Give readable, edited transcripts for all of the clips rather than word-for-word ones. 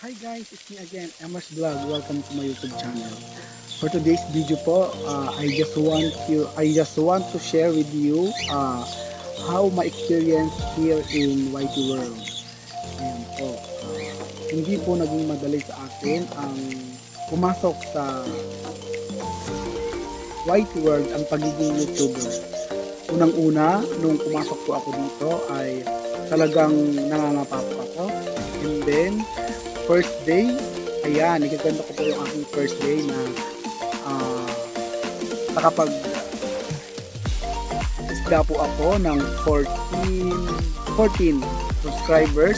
Hi guys, it's me again, Emers Vlog. Welcome to my YouTube channel. For today's video po, I just want to share with you how my experience here in YT World. Ayan po, hindi po naging madali sa akin ang pumasok sa YT World ang pagiging YouTuber. Unang-una, nung pumasok po ako dito ay talagang nangangapa po ako. And then, first day, ayan, nagaganda ko po yung aking first day na nakapag isda po ako ng 14 subscribers.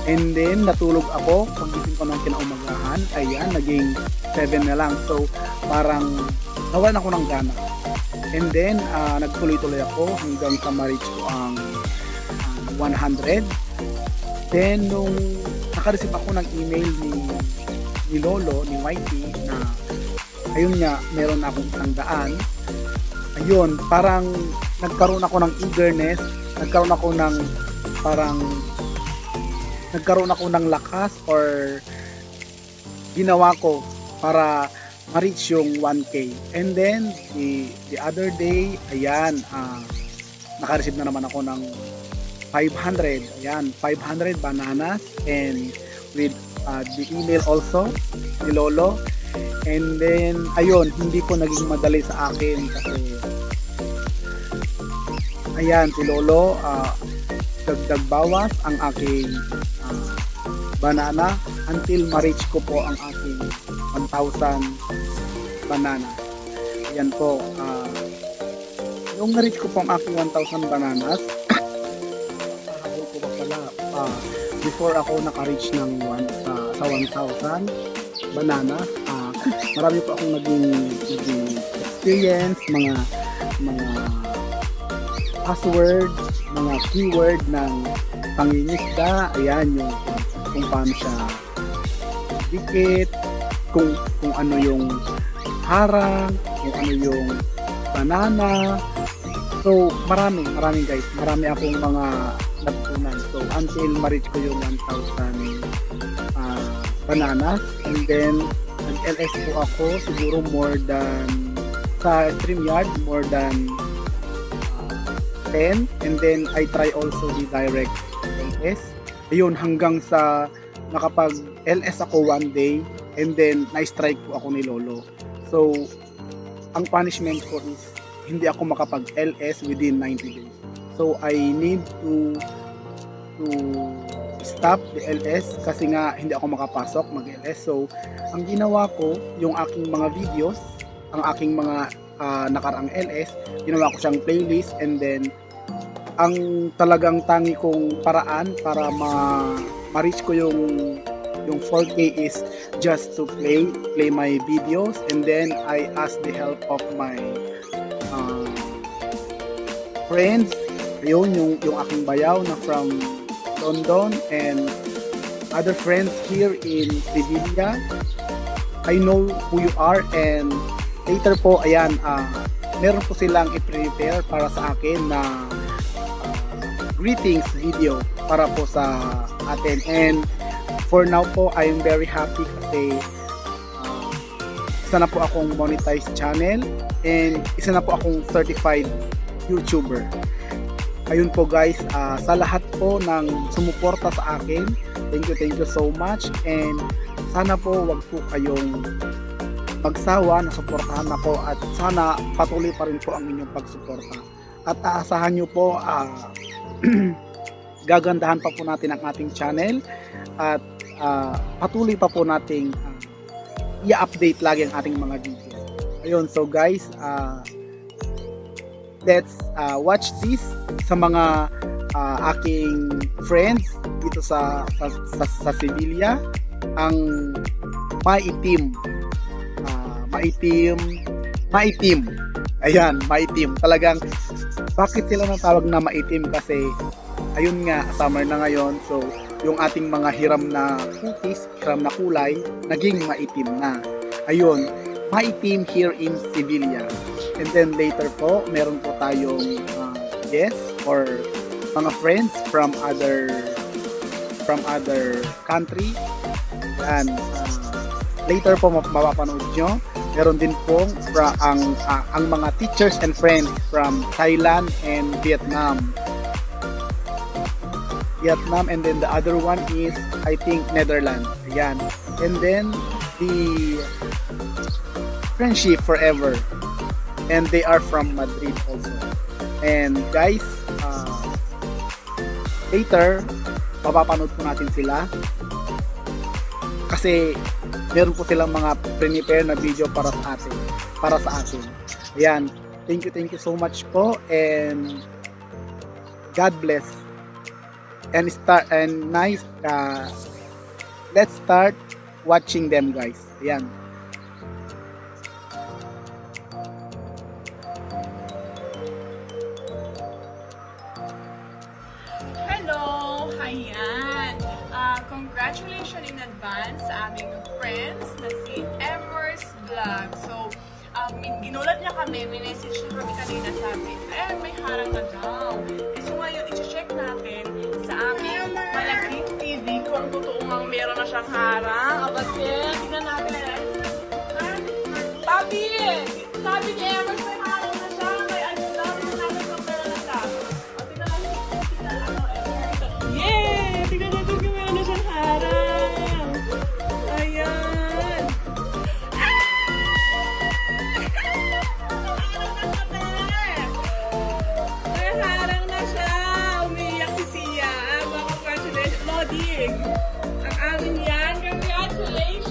And then natulog ako pagising ko ng kinaumagahan, ayan, naging 7 na lang. So parang nawalan ako ng gana. And then nagtuloy-tuloy ako hanggang sa ma-reach ko ang 100. Then nung naka-receive ako ng email ni Lolo, ni YT, na ayun nga, meron na akong 100. Ayun, parang nagkaroon ako ng eagerness, nagkaroon ako ng lakas, or ginawa ko para ma-reach yung 1K. And then the other day, ayan, naka-receive na naman ako ng 500, ayan, 500 bananas, and with the email also ni Lolo. And then ayun, hindi po naging madali sa akin kasi ayan, si Lolo dagdag bawas ang aking banana until ma-reach ko po ang aking 1,000 banana. Ayan po, yung na-reach ko po ang aking 1,000 bananas, before ako naka-reach ng sa 1,000 banana, marami po akong naging experience, mga password, mga keyword ng pangingisda. Ayan, yung kung paano siya dikit, kung ano yung harang, kung ano yung banana. So marami guys, marami akong mga natutunan. So until ma-reach ko yung 1,000 bananas, and then nag-LS po ako siguro more than, sa StreamYard, more than 10, and then I try also the direct LS. Ayun, hanggang sa nakapag-LS ako one day, and then na-strike po ako ni Lolo. So ang punishment ko is hindi ako makapag-LS within 90 days. So I need to stop the LS kasi nga hindi ako makapasok mag-LS. So ang ginawa ko, yung aking mga videos, ang aking mga nakaraang LS, ginawa ko siyang playlist, and then ang talagang tangi kong paraan para ma-reach ko yung 4K is just to play my videos, and then I ask the help of my friends. Ayun, yung aking bayaw na from London, and other friends here in Sevilla. I know who you are, and later po, ayan, meron po silang i-prepare para sa akin na greetings video para po sa atin. And for now po, I am very happy kasi isa na po akong monetized channel, and isa na po akong certified YouTuber. Ayun po guys, sa lahat po ng sumuporta sa akin, thank you so much, and sana po wag po kayong magsawa na suportahan ako, at sana patuloy pa rin po ang inyong pagsuporta, at aasahan nyo po gagandahan pa po natin ang ating channel, at patuloy pa po nating i-update lagi ang ating mga video. Ayun, so guys, let's watch this sa mga aking friends dito sa Sevilla, ang maitim. Ayan, maitim. Talagang bakit sila natawag na maitim? Kasi ayun nga, summer na ngayon, so yung ating mga hiram na kutis, hiram na kulay, naging maitim na. Ayun, maitim here in Sevilla. And then later po, meron po tayong guests or mga friends from other country. Yan. Later po mapapanood nyo. Meron din pong ang mga teachers and friends from Thailand and Vietnam. And then the other one is, I think, Netherlands. Ayan. And then the Friendship Forever. And they are from Madrid also. And guys, later, mapapanood po natin sila. Kasi meron po silang mga prepare na video para sa atin. Ayan. Thank you so much po, and God bless. And let's start watching them, guys. Ayan. Hello! Ayan! Congratulations in advance sa aming friends na si Emers Vlog. So, ginulat niya kami, may message niya kami kanina, sabi, may harang na daw. So ngayon, i-check natin sa aming malaking TV kung totoo nga meron na siyang harang. Abatin, tignan natin. Papi! Sabi ni Emers, may harang na siya. May ano daw, tignan natin kung meron na siya. Tignan natin kung Emers. Yay! Tignan natin kung meron na siyang harang. Ayan! Harang na siya! Umiiyak si Sia. Congratulations! Loading! Ang amin yan! Congratulations!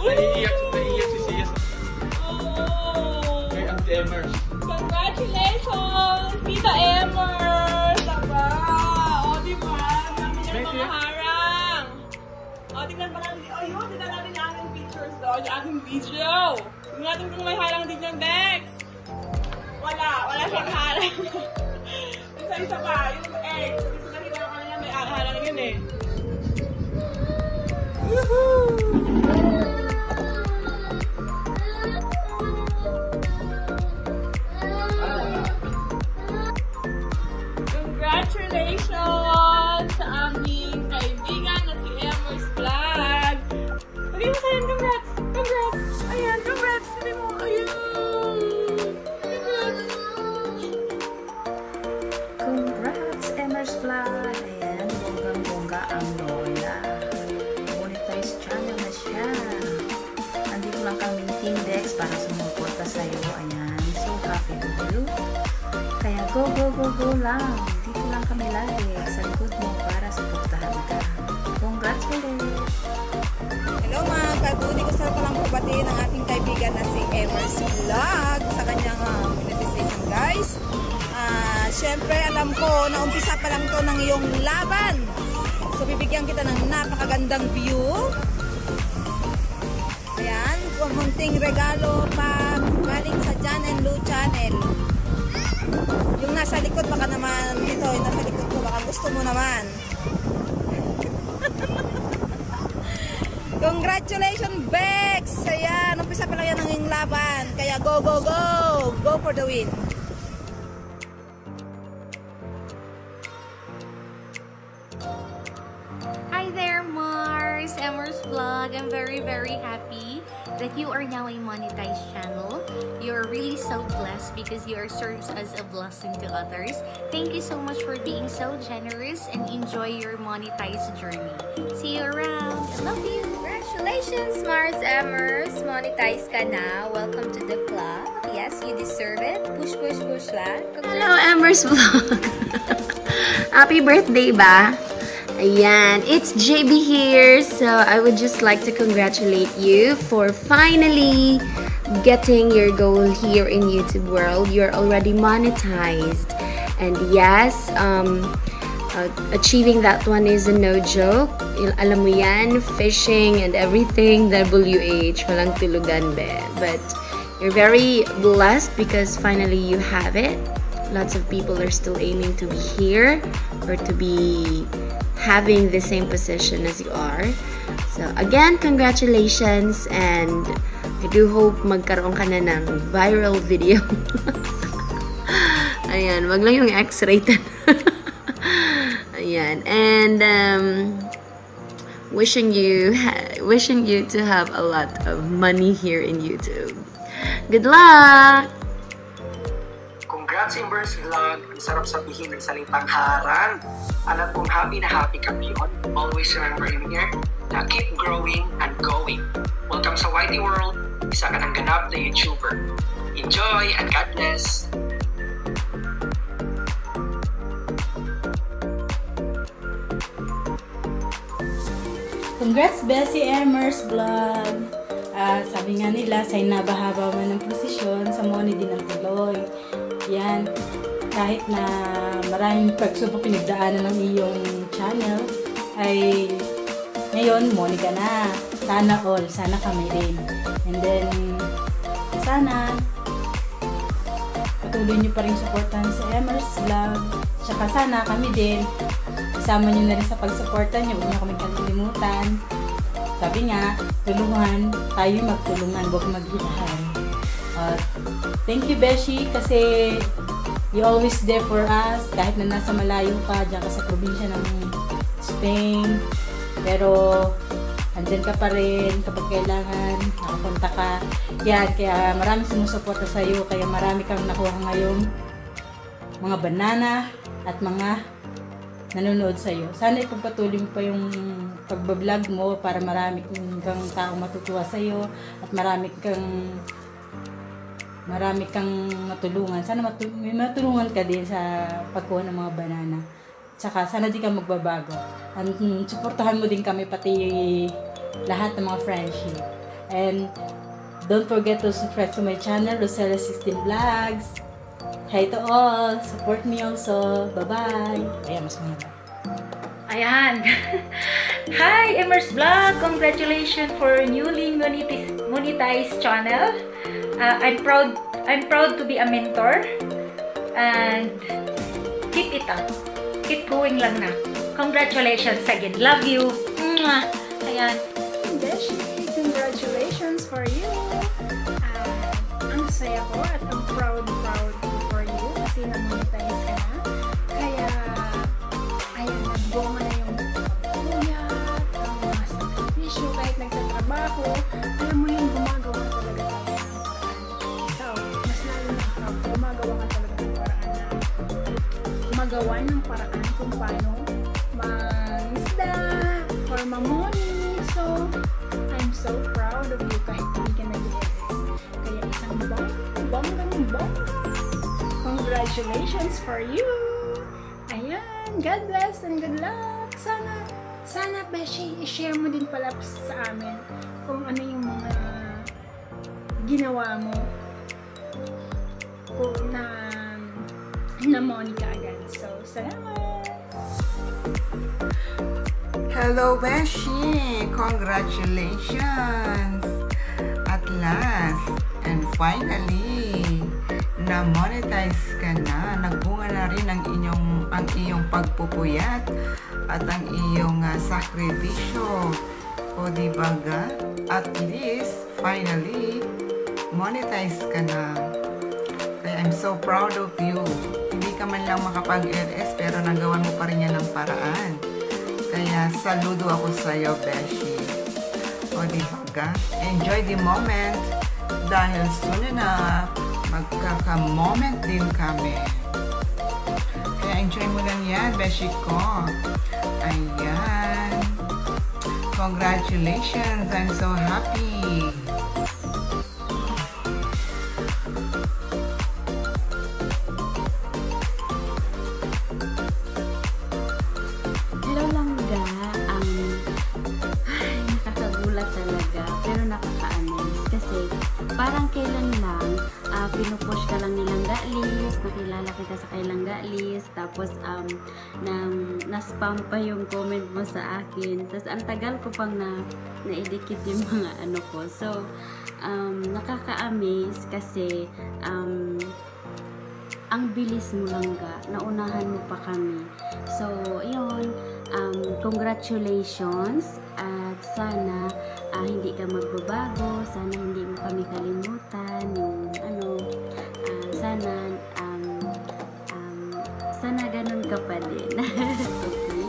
Naiiyak si Sia. Oh! Kay Auntie Emers. Congratulations! Tita Emers! Aba! O, diba? Kami niya mga harang! O, tingnan pa natin. O, yun! Tingnan natin yung aming pictures doon. Yung aming video! Tingnan natin kung may harang din yung Bex! Wala siyang harang. Isa pa, yung X. Kasi nakita ko kanina may harang yun eh. Woohoo! Congratulations sa aming kaibigan na si Emers Vlog! Sabi mo sa'yo, congrats! Congrats! Ayan, congrats! Sabi mo, ayun! Congrats, Emers Vlog! Ayan, bonggang-bongga ang lola. Monetize channel na siya. Nandito lang kami Team Dex para sumuporta sa'yo. Ayan, so happy to you. Kaya go lang. Dito lang kami lagi sa likod mo para suportahan ka. Congrats ulit! Hello mga kabuni, gusto ko lang pabatiin ang ating kaibigan na si Emers Vlog sa kanyang monetization, guys. Siyempre alam ko na umpisa pa lang to ng iyong laban. So bibigyan kita ng napakagandang view. Ayan, munting regalo pa galing sa Jan and Lou channel. Yung nasa likod baka naman dito, yung nasa likod ko baka gusto mo naman. Congratulations, Bex! Ayan, umpisa pa lang yan ang iyong laban. Kaya go! Go for the win! Hi there, Mars! Emers Vlog. I'm very happy that you are now a monetized channel. You're really so blessed because you are serves as a blessing to others. Thank you so much for being so generous and enjoy your monetized journey. See you around. I love you. Congratulations, Mars Emers! Monetize ka na. Welcome to the club. Yes, you deserve it. Push lang. Hello, Emers Vlog! Happy birthday ba? Ayan, it's JB here. So I would just like to congratulate you for finally getting your goal here in YouTube world. You're already monetized. And yes, achieving that one is a no joke. Alam mo yan, fishing and everything, WH, walang tulugan be. But you're very blessed because finally you have it. Lots of people are still aiming to be here or to be having the same position as you are. So again, congratulations, and I do hope magkaroon ka na ng viral video. Ayan, wag lang yung X-rated. Ayan. And wishing you to have a lot of money here in YouTube. Good luck! Congrats, Embers Vlog! Ang sarap sabihin ng salitang harang. Alam kong happy na happy ka ngayon. Always remember in here na keep growing and going. Welcome sa Whitey World. Isa ka ng ganap na YouTuber. Enjoy and God bless! Congrats, Bessie Emers Vlog! Sabi nga nila, sa'y nabahaba man ng posisyon, sa Moni din ang tuloy. Yan, kahit na maraming pagsubok pinagdaanan ng iyong channel, ay ngayon, Moni ka na. Sana all, sana kami rin. And then, sana patuloy nyo pa rin supportan sa Emers Vlog. Tsaka sana kami din, isama nyo na rin sa pagsuporta nyo. Huwag nyo kami kalilimutan. Sabi nga, tulungan, tayo magtulungan, huwag maghilahan. Thank you, Beshi, kasi you always there for us, kahit na nasa malayo ka, dyan ka sa probinsya ng Spain. Pero, andyan ka pa rin kapag kailangan, nakapunta ka. Yan, kaya maraming sumusuporta sa iyo, kaya marami kang nakuha ngayong mga banana at mga nanonood sa iyo. Sana ipagpatuloy mo pa yung pagbablog mo para marami kang tao matutuwa sa iyo at marami kang matulungan. Sana may matulungan ka din sa pagkuha ng mga banana. Tsaka sana di ka magbabago. And suportahan mo din kami pati lahat ng mga friendship. And don't forget to subscribe to my channel, Rosella16 Vlogs. Hi to all! Support me also! Bye-bye! Ayan, mas mga. Ayan! Hi, Emers Vlog! Congratulations for newly monetized channel. I'm proud to be a mentor. And keep it up. Keep going lang na. Congratulations again. Love you! Mwah! Ayan. Beshi, congratulations for you! Ang saya ko at ang proud for you kasi na-monetize ka na. Kaya, ayan, nagbunga na yung pagpuyat, ang mga sakripisyo, kahit nagtatrabaho. Alam mo yun, gumagawa talaga tayo ng paraan. Ikaw, mas lalo na gumagawa ka talaga ng paraan na magawa ng paraan kung paano mangisda or mamoni. So, I'm so proud of you kahit hindi ka nag-edit. Kaya isang bonggang. Congratulations for you! Ayan, God bless and good luck! Sana Beshi, i-share mo din pala sa amin kung ano yung mga ginawa mo kung na Monica agad. So, salamat! Hello, Beshi! Congratulations! At last, and finally, na-monetize ka na. Nagbunga na rin ang iyong pagpupuyat at ang iyong sakripisyo. O diba ga? At least, finally, monetize ka na. Kaya I'm so proud of you. Hindi ka man lang makapag-LS pero nagawan mo pa rin yan ng paraan. Kaya saludo ako sa iyo, Beshi. O diba ga? Enjoy the moment dahil soon na magkaka-moment din kami. Kaya enjoy mo lang yan, Beshi ko. Ayan. Congratulations! I'm so happy! Hello Langga, nakakagulat talaga pero nakaka-amaze kasi parang kailan lang pinupush ka lang nilang Galis, nakilala kita sa kailang Galis, tapos na-spam pa yung comment mo sa akin, tapos ang tagal ko pang na-edikit yung mga ano ko. So nakaka-amaze kasi ang bilis mo Langga, naunahan mo pa kami. So yun, congratulations at sana hindi ka magbabago, sana hindi mo kami kalimutan yung sana ganun ka pa din. Okay.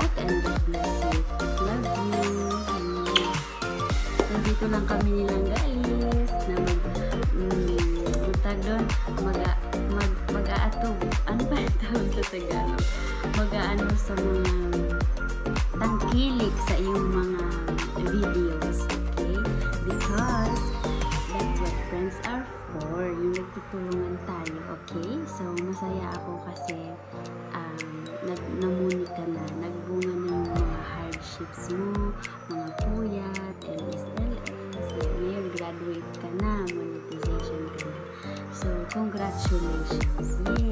luck and God bless you. Love you. Nandito lang kami nilang guys na mag-aatog. Ano ba yung tawag sa Tagalog? Mag-aano sa mga tangkilik sa iyong mga videos. Okay? Because that's what friends are for. Yung nagtutulungan tayo. Okay? So, masaya ako kasi namuni ka na. Nagbunga na yung mga hardships mo, mga puyat, LS, ngayon graduate ka na, monetization ka na. So, congratulations! Yay!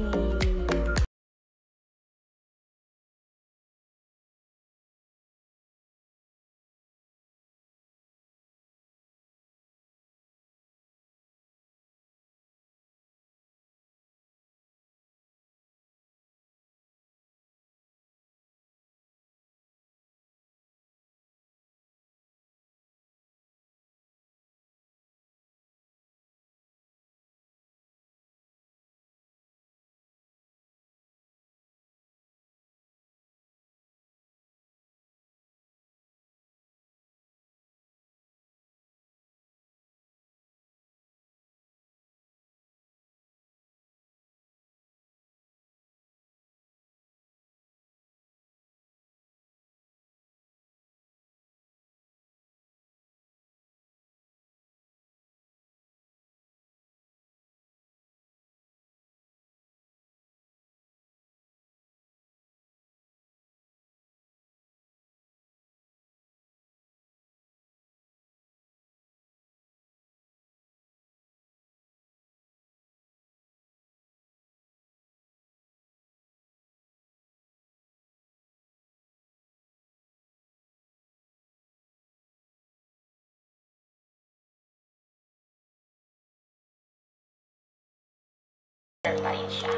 Pa rin siya.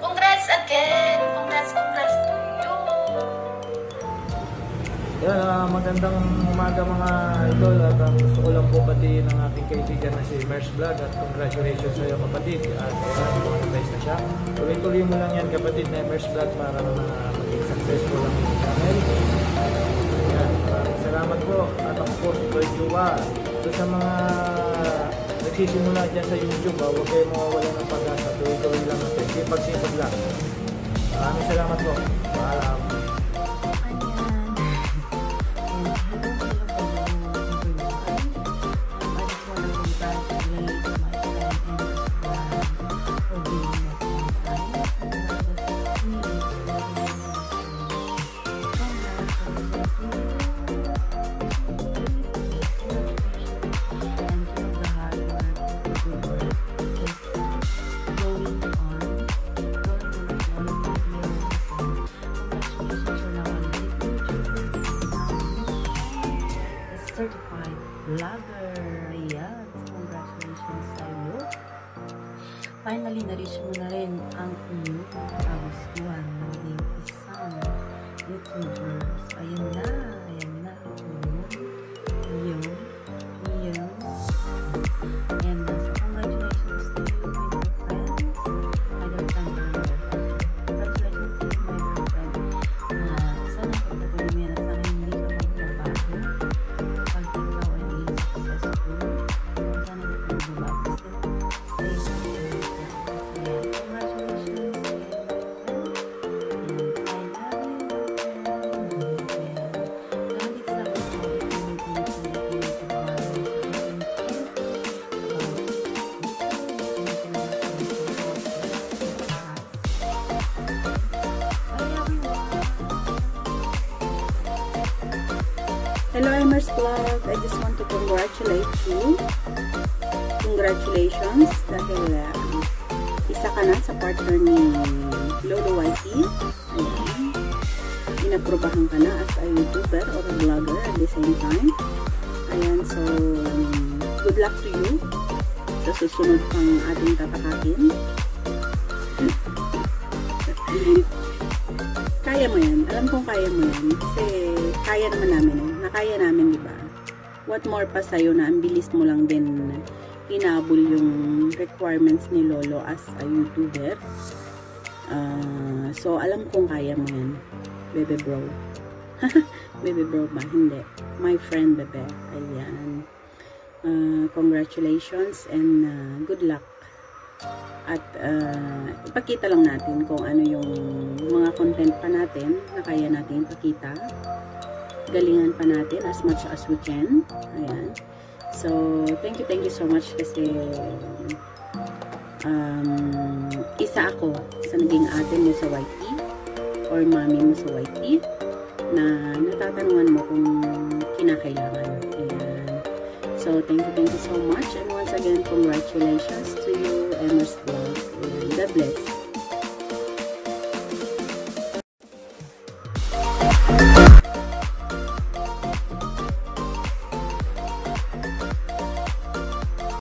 Congrats again! Congrats to you! Yan, magandang umaga mga idol at gusto ko lang po batiin ng aking kaibigan na si Mers Vlog at congratulations sa iyo kapatid at monetize na siya. Tuloy-tuloy mo lang yan kapatid na Mers Vlog para maging successful ang yung channel. Yan, salamat po at of course Toy Jua. Ito sa mga nagsisimula dyan sa YouTube, huwag kayo mawawala ng pag-asa. Tuloy-tuloy lang natin. Sipag-sipag lang. Maraming salamat po. Paalam. Certified vlogger. Ayan. Congratulations sa iyo. Finally, na-reach mo na rin ang iyong kagustuhan ng isang YouTubers. Ayan na. Ayan na. Ayan na. So, congratulations to you, my dear friends. My dear friend. Congratulations to you, my dear friend. Sana pagkatuloy mo yan at sana hindi ka magbabago. Pag ikaw ay successful, sana hindi ka magbabago. Stay safe. Congratulations. Hello, Emers Vlog. I just want to congratulate you. Congratulations dahil isa ka na sa partner ni Lolo YT. Ayan. Inaprobahan ka na as a YouTuber or a vlogger at the same time. Ayan, so good luck to you sa susunod pang ating tatakakin. Kaya mo yan. Alam kong kaya mo yan. Kasi kaya naman namin. Nakaya namin, di ba? What more pa sa'yo na ang bilis mo lang din inabol yung requirements ni Lolo as a YouTuber. So, alam kong kaya mo yan. Bebe bro. Baby bro ba? Hindi. My friend, bebe. Ayan. Congratulations and good luck. At ipakita lang natin kung ano yung mga content pa natin na kaya natin ipakita. Galingan pa natin as much as we can. Ayan. So, thank you so much kasi isa ako sa naging ate mo sa YT or mami mo sa YT na natatanungan mo kung kinakailangan. Ayan. So, thank you so much. And once again, congratulations to you, Emers Vlog. God bless.